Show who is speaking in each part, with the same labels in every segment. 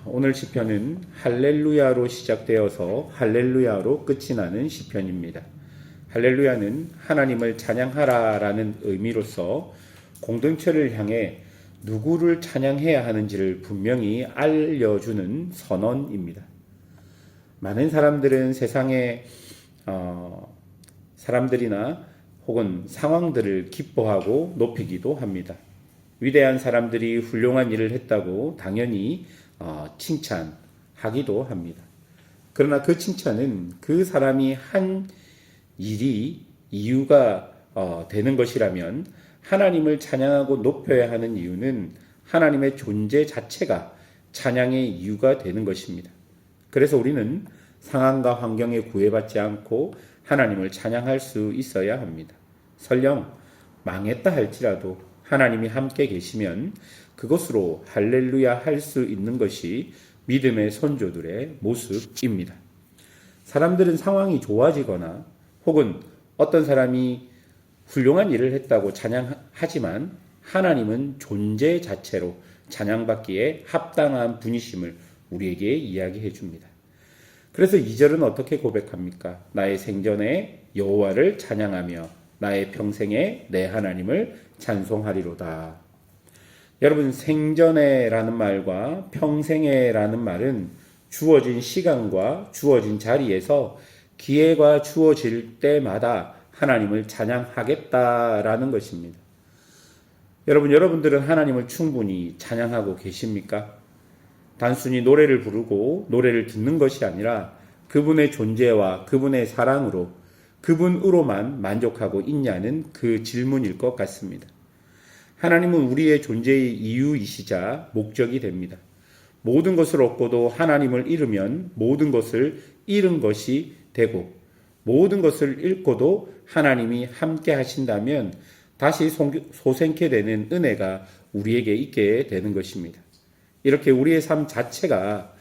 Speaker 1: 오늘 시편은 할렐루야로 시작되어서 할렐루야로 끝이 나는 시편입니다. 할렐루야는 하나님을 찬양하라라는 의미로서 공동체를 향해 누구를 찬양해야 하는지를 분명히 알려주는 선언입니다. 많은 사람들은 세상의 사람들이나 혹은 상황들을 기뻐하고 높이기도 합니다. 위대한 사람들이 훌륭한 일을 했다고 당연히 칭찬하기도 합니다. 그러나 그 칭찬은 그 사람이 한 일이 이유가 되는 것이라면 하나님을 찬양하고 높여야 하는 이유는 하나님의 존재 자체가 찬양의 이유가 되는 것입니다. 그래서 우리는 상황과 환경에 구애받지 않고 하나님을 찬양할 수 있어야 합니다. 설령 망했다 할지라도 하나님이 함께 계시면 그것으로 할렐루야 할 수 있는 것이 믿음의 선조들의 모습입니다. 사람들은 상황이 좋아지거나 혹은 어떤 사람이 훌륭한 일을 했다고 찬양하지만 하나님은 존재 자체로 찬양받기에 합당한 분이심을 우리에게 이야기해 줍니다. 그래서 2절은 어떻게 고백합니까? 나의 생전에 여호와를 찬양하며 나의 평생에 내 하나님을 찬송하리로다. 여러분, 생전에라는 말과 평생에라는 말은 주어진 시간과 주어진 자리에서 기회가 주어질 때마다 하나님을 찬양하겠다라는 것입니다. 여러분들은 하나님을 충분히 찬양하고 계십니까? 단순히 노래를 부르고 노래를 듣는 것이 아니라 그분의 존재와 그분의 사랑으로 그분으로만 만족하고 있냐는 그 질문일 것 같습니다. 하나님은 우리의 존재의 이유이시자 목적이 됩니다. 모든 것을 얻고도 하나님을 잃으면 모든 것을 잃은 것이 되고 모든 것을 잃고도 하나님이 함께 하신다면 다시 소생케 되는 은혜가 우리에게 있게 되는 것입니다. 이렇게 우리의 삶 자체가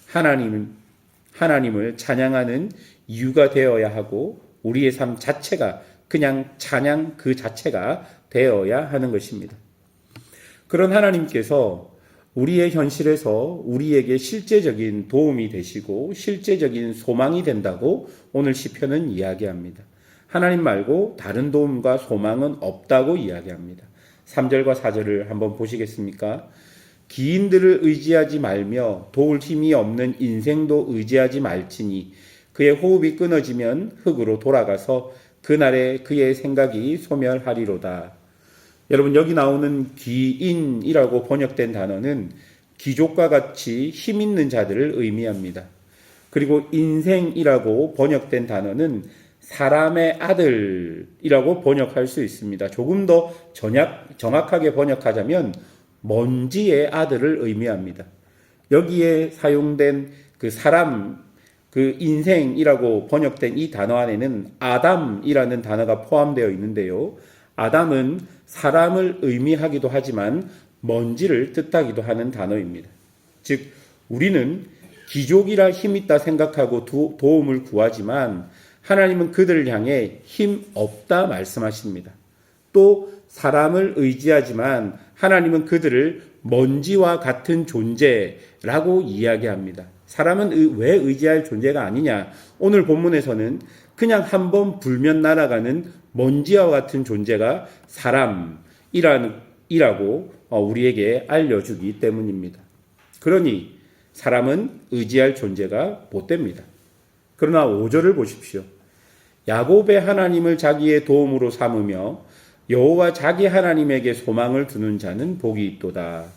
Speaker 1: 하나님을 찬양하는 이유가 되어야 하고 우리의 삶 자체가 그냥 찬양 그 자체가 되어야 하는 것입니다. 그런 하나님께서 우리의 현실에서 우리에게 실제적인 도움이 되시고 실제적인 소망이 된다고 오늘 시편은 이야기합니다. 하나님 말고 다른 도움과 소망은 없다고 이야기합니다. 3절과 4절을 한번 보시겠습니까? 기인들을 의지하지 말며 도울 힘이 없는 인생도 의지하지 말지니 그의 호흡이 끊어지면 흙으로 돌아가서 그날에 그의 생각이 소멸하리로다. 여러분, 여기 나오는 기인이라고 번역된 단어는 귀족과 같이 힘 있는 자들을 의미합니다. 그리고 인생이라고 번역된 단어는 사람의 아들이라고 번역할 수 있습니다. 조금 더 정확하게 번역하자면 먼지의 아들을 의미합니다. 여기에 사용된 그 사람, 그 인생이라고 번역된 이 단어 안에는 아담이라는 단어가 포함되어 있는데요. 아담은 사람을 의미하기도 하지만 먼지를 뜻하기도 하는 단어입니다. 즉, 우리는 귀족이라 힘있다 생각하고 도움을 구하지만 하나님은 그들을 향해 힘 없다 말씀하십니다. 또 사람을 의지하지만 하나님은 그들을 먼지와 같은 존재라고 이야기합니다. 사람은 왜 의지할 존재가 아니냐? 오늘 본문에서는 그냥 한번 불면 날아가는 먼지와 같은 존재가 사람이라고 우리에게 알려주기 때문입니다. 그러니 사람은 의지할 존재가 못 됩니다. 그러나 5절을 보십시오. 야곱의 하나님을 자기의 도움으로 삼으며 여호와 자기 하나님에게 소망을 두는 자는 복이 있도다.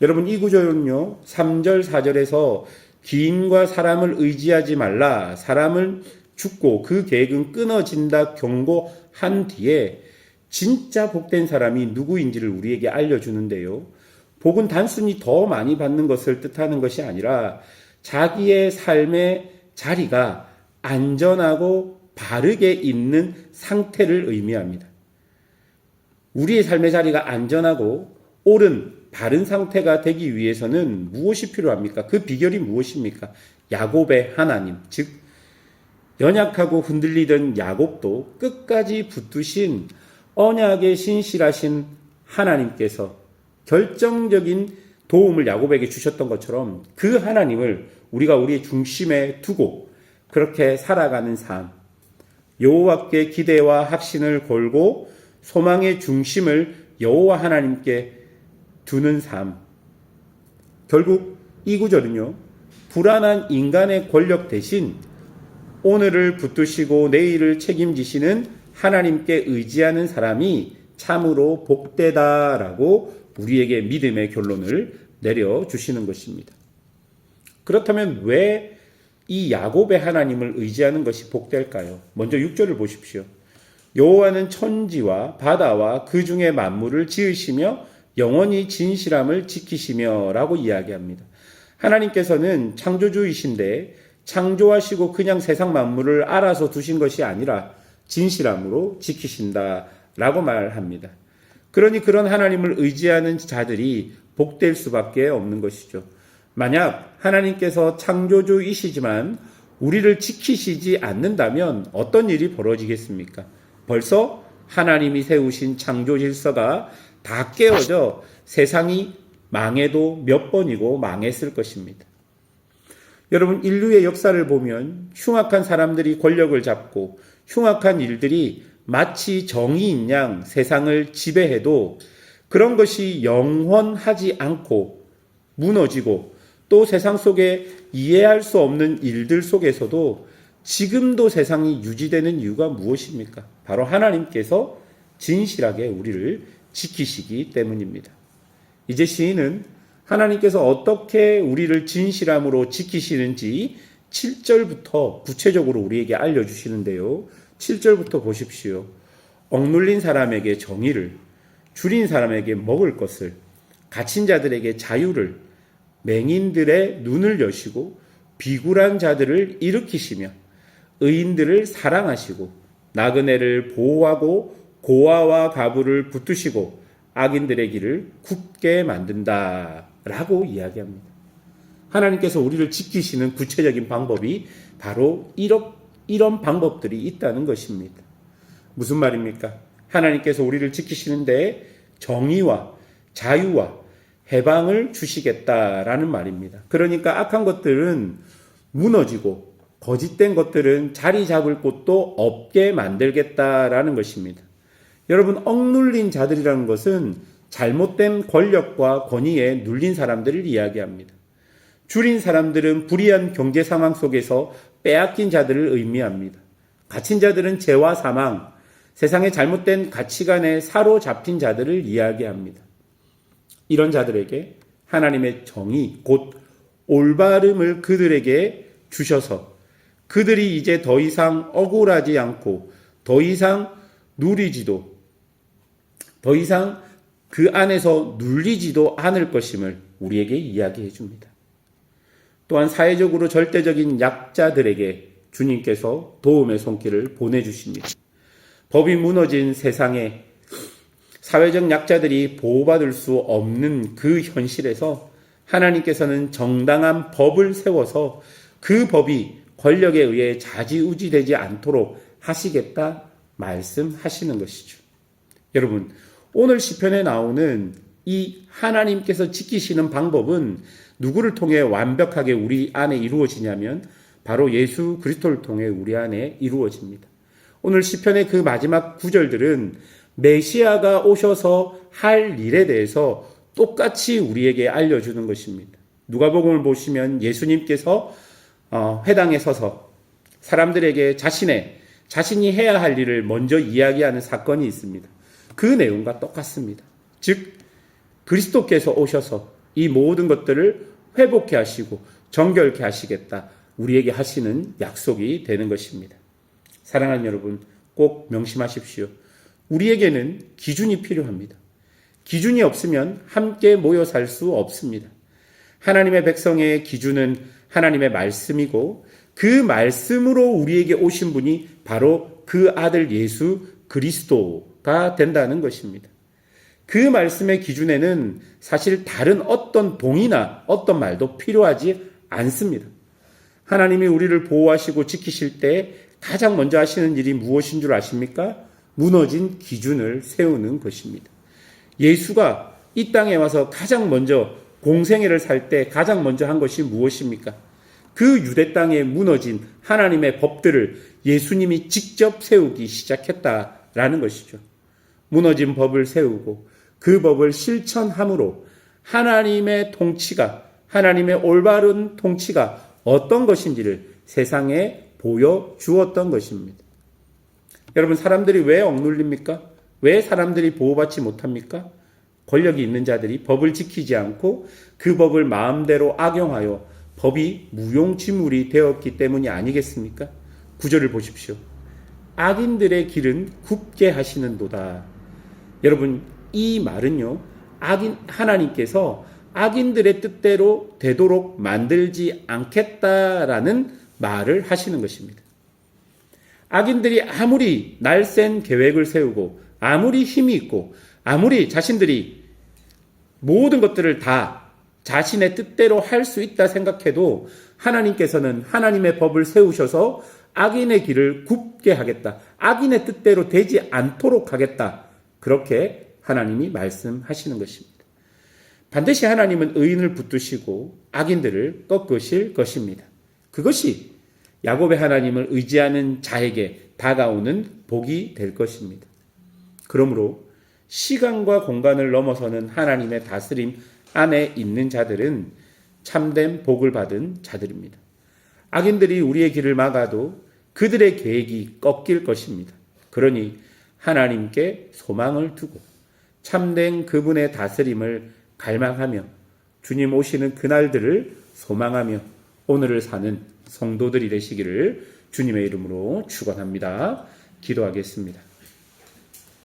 Speaker 1: 여러분, 이 구절은요, 3절, 4절에서 기인과 사람을 의지하지 말라, 사람을 죽고 그 계획은 끊어진다 경고한 뒤에 진짜 복된 사람이 누구인지를 우리에게 알려주는데요. 복은 단순히 더 많이 받는 것을 뜻하는 것이 아니라 자기의 삶의 자리가 안전하고 바르게 있는 상태를 의미합니다. 우리의 삶의 자리가 안전하고 옳은 바른 상태가 되기 위해서는 무엇이 필요합니까? 그 비결이 무엇입니까? 야곱의 하나님, 즉 연약하고 흔들리던 야곱도 끝까지 붙드신 언약에 신실하신 하나님께서 결정적인 도움을 야곱에게 주셨던 것처럼 그 하나님을 우리가 우리의 중심에 두고 그렇게 살아가는 삶, 여호와께 기대와 확신을 걸고 소망의 중심을 여호와 하나님께 두는 삶. 결국 이 구절은요, 불안한 인간의 권력 대신 오늘을 붙드시고 내일을 책임지시는 하나님께 의지하는 사람이 참으로 복되다라고 우리에게 믿음의 결론을 내려주시는 것입니다. 그렇다면 왜 이 야곱의 하나님을 의지하는 것이 복될까요? 먼저 6절을 보십시오. 여호와는 천지와 바다와 그 중에 만물을 지으시며 영원히 진실함을 지키시며 라고 이야기합니다. 하나님께서는 창조주이신데 창조하시고 그냥 세상 만물을 알아서 두신 것이 아니라 진실함으로 지키신다 라고 말합니다. 그러니 그런 하나님을 의지하는 자들이 복될 수밖에 없는 것이죠. 만약 하나님께서 창조주이시지만 우리를 지키시지 않는다면 어떤 일이 벌어지겠습니까? 벌써 하나님이 세우신 창조 질서가 다 깨어져 세상이 망해도 몇 번이고 망했을 것입니다. 여러분, 인류의 역사를 보면 흉악한 사람들이 권력을 잡고 흉악한 일들이 마치 정의인 양 세상을 지배해도 그런 것이 영원하지 않고 무너지고 또 세상 속에 이해할 수 없는 일들 속에서도 지금도 세상이 유지되는 이유가 무엇입니까? 바로 하나님께서 진실하게 우리를 지키시기 때문입니다. 이제 시인은 하나님께서 어떻게 우리를 진실함으로 지키시는지 7절부터 구체적으로 우리에게 알려주시는데요. 7절부터 보십시오. 억눌린 사람에게 정의를, 줄인 사람에게 먹을 것을, 갇힌 자들에게 자유를, 맹인들의 눈을 여시고 비굴한 자들을 일으키시며 의인들을 사랑하시고 나그네를 보호하고 고아와 가부를 붙드시고 악인들의 길을 굳게 만든다 라고 이야기합니다. 하나님께서 우리를 지키시는 구체적인 방법이 바로 이런 방법들이 있다는 것입니다. 무슨 말입니까? 하나님께서 우리를 지키시는데 정의와 자유와 해방을 주시겠다라는 말입니다. 그러니까 악한 것들은 무너지고 거짓된 것들은 자리 잡을 곳도 없게 만들겠다라는 것입니다. 여러분, 억눌린 자들이라는 것은 잘못된 권력과 권위에 눌린 사람들을 이야기합니다. 줄인 사람들은 불의한 경제 상황 속에서 빼앗긴 자들을 의미합니다. 갇힌 자들은 죄와 사망, 세상의 잘못된 가치관에 사로잡힌 자들을 이야기합니다. 이런 자들에게 하나님의 정의, 곧 올바름을 그들에게 주셔서 그들이 이제 더 이상 억울하지 않고 더 이상 그 안에서 눌리지도 않을 것임을 우리에게 이야기해 줍니다. 또한 사회적으로 절대적인 약자들에게 주님께서 도움의 손길을 보내주십니다. 법이 무너진 세상에 사회적 약자들이 보호받을 수 없는 그 현실에서 하나님께서는 정당한 법을 세워서 그 법이 권력에 의해 좌지우지되지 않도록 하시겠다 말씀하시는 것이죠. 여러분, 오늘 시편에 나오는 이 하나님께서 지키시는 방법은 누구를 통해 완벽하게 우리 안에 이루어지냐면 바로 예수 그리스도를 통해 우리 안에 이루어집니다. 오늘 시편의 그 마지막 구절들은 메시아가 오셔서 할 일에 대해서 똑같이 우리에게 알려주는 것입니다. 누가복음을 보시면 예수님께서 회당에 서서 사람들에게 자신이 해야 할 일을 먼저 이야기하는 사건이 있습니다. 그 내용과 똑같습니다. 즉 그리스도께서 오셔서 이 모든 것들을 회복케 하시고 정결케 하시겠다, 우리에게 하시는 약속이 되는 것입니다. 사랑하는 여러분, 꼭 명심하십시오. 우리에게는 기준이 필요합니다. 기준이 없으면 함께 모여 살 수 없습니다. 하나님의 백성의 기준은 하나님의 말씀이고 그 말씀으로 우리에게 오신 분이 바로 그 아들 예수 그리스도가 된다는 것입니다. 그 말씀의 기준에는 사실 다른 어떤 동의나 어떤 말도 필요하지 않습니다. 하나님이 우리를 보호하시고 지키실 때 가장 먼저 하시는 일이 무엇인 줄 아십니까? 무너진 기준을 세우는 것입니다. 예수가 이 땅에 와서 가장 먼저 공생애를 살 때 가장 먼저 한 것이 무엇입니까? 그 유대 땅에 무너진 하나님의 법들을 예수님이 직접 세우기 시작했다라는 것이죠. 무너진 법을 세우고 그 법을 실천함으로 하나님의 통치가, 하나님의 올바른 통치가 어떤 것인지를 세상에 보여주었던 것입니다. 여러분, 사람들이 왜 억눌립니까? 왜 사람들이 보호받지 못합니까? 권력이 있는 자들이 법을 지키지 않고 그 법을 마음대로 악용하여 법이 무용지물이 되었기 때문이 아니겠습니까? 9절을 보십시오. 악인들의 길은 굽게 하시는도다. 여러분, 이 말은요, 하나님께서 악인들의 뜻대로 되도록 만들지 않겠다라는 말을 하시는 것입니다. 악인들이 아무리 날쌘 계획을 세우고 아무리 힘이 있고 아무리 자신들이 모든 것들을 다 자신의 뜻대로 할 수 있다 생각해도 하나님께서는 하나님의 법을 세우셔서 악인의 길을 굽게 하겠다. 악인의 뜻대로 되지 않도록 하겠다. 그렇게 하나님이 말씀하시는 것입니다. 반드시 하나님은 의인을 붙드시고 악인들을 꺾으실 것입니다. 그것이 야곱의 하나님을 의지하는 자에게 다가오는 복이 될 것입니다. 그러므로 시간과 공간을 넘어서는 하나님의 다스림 안에 있는 자들은 참된 복을 받은 자들입니다. 악인들이 우리의 길을 막아도 그들의 계획이 꺾일 것입니다. 그러니 하나님께 소망을 두고 참된 그분의 다스림을 갈망하며 주님 오시는 그날들을 소망하며 오늘을 사는 성도들이 되시기를 주님의 이름으로 축원합니다. 기도하겠습니다.